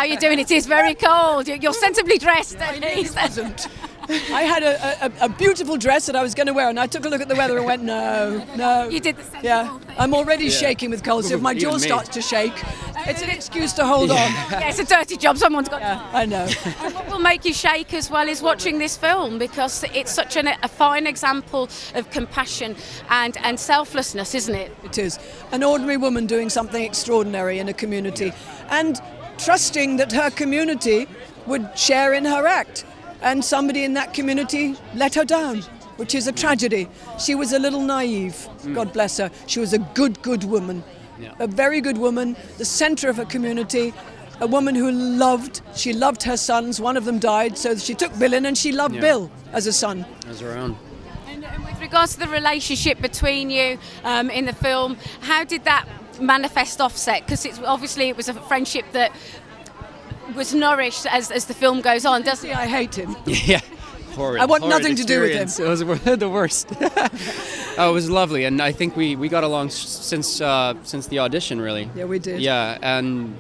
how you're doing. It is very cold. You're sensibly dressed, at least. I had a beautiful dress that I was going to wear, and I took a look at the weather and went, no. You did the sensible thing. I'm already shaking with cold, so if my jaw starts to shake, it's an excuse to hold on. Yeah, it's a dirty job. Someone's got to. I know. And what will make you shake as well is watching this film, because it's such a fine example of compassion and selflessness, isn't it? It is. An ordinary woman doing something extraordinary in a community and trusting that her community would share in her act. And somebody in that community let her down, which is a tragedy. She was a little naive, God bless her. She was a good woman, a very good woman, the centre of her community, a woman who she loved her sons. One of them died, so she took Bill in, and she loved Bill as a son. As her own. And with regards to the relationship between you in the film, how did that manifest offset? Because it was a friendship that was nourished as the film goes on, doesn't it? I hate him. Yeah. Horrid, I want nothing to do with him. It was the worst. Oh, it was lovely, and I think we got along since the audition, really. Yeah, we did. Yeah, and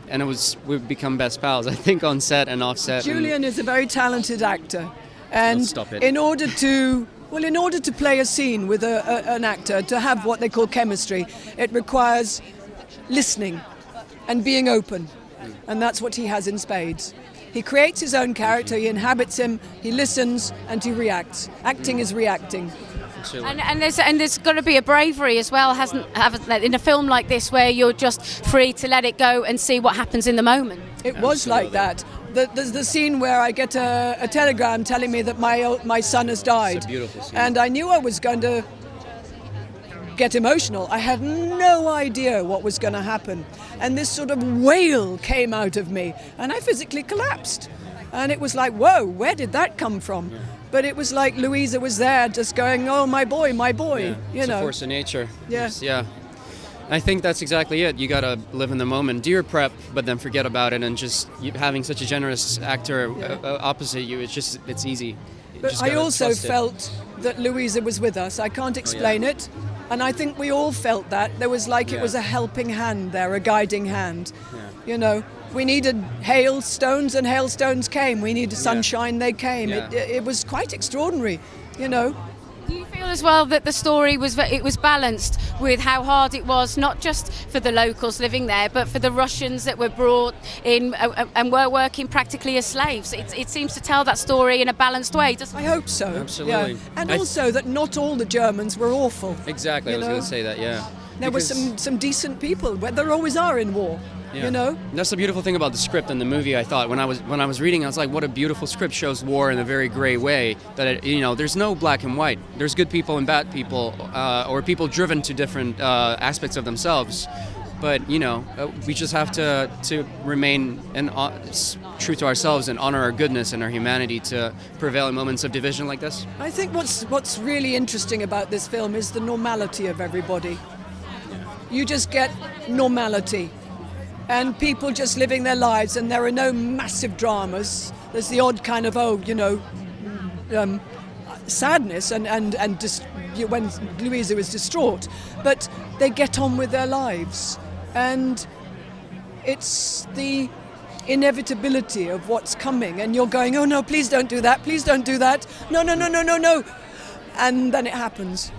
we've become best pals, I think, on set and off set. Julian is a very talented actor, and in order to play a scene with an actor, to have what they call chemistry, it requires listening and being open. And that's what he has in spades. He creates his own character, he inhabits him, he listens, and he reacts. Acting is reacting. And there's got to be a bravery as well, hasn't in a film like this, where you're just free to let it go and see what happens in the moment. It was like that. There's the scene where I get a telegram telling me that my son has died. It's a beautiful scene. And I knew I was going to get emotional. I had no idea what was going to happen. And this sort of wail came out of me, and I physically collapsed. And it was like, whoa, where did that come from? Yeah. But it was like Louisa was there just going, oh, my boy, yeah, it's a force of nature. Yeah. I think that's exactly it. You got to live in the moment, do your prep, but then forget about it. And just having such a generous actor opposite you, it's easy. But I also felt that Louisa was with us. I can't explain it. And I think we all felt that. There was it was a helping hand there, a guiding hand. Yeah. We needed hailstones, and hailstones came. We needed sunshine, they came. Yeah. It was quite extraordinary, Do you feel as well that the story was balanced with how hard it was, not just for the locals living there, but for the Russians that were brought in and were working practically as slaves? It seems to tell that story in a balanced way, doesn't it? I hope so. Absolutely. Yeah. And also that not all the Germans were awful. Exactly, I was going to say that, yeah. There were some decent people, where there always are in war. Yeah. That's the beautiful thing about the script and the movie. I thought when I was reading, I was like, what a beautiful script. Shows war in a very gray way. That there's no black and white. There's good people and bad people, or people driven to different aspects of themselves. But we just have to remain true to ourselves and honor our goodness and our humanity to prevail in moments of division like this. I think what's really interesting about this film is the normality of everybody. You just get normality. And people just living their lives, and there are no massive dramas. There's the odd kind of sadness and when Louisa was distraught, but they get on with their lives, and it's the inevitability of what's coming, and you're going, oh no, please don't do that, no, and then it happens.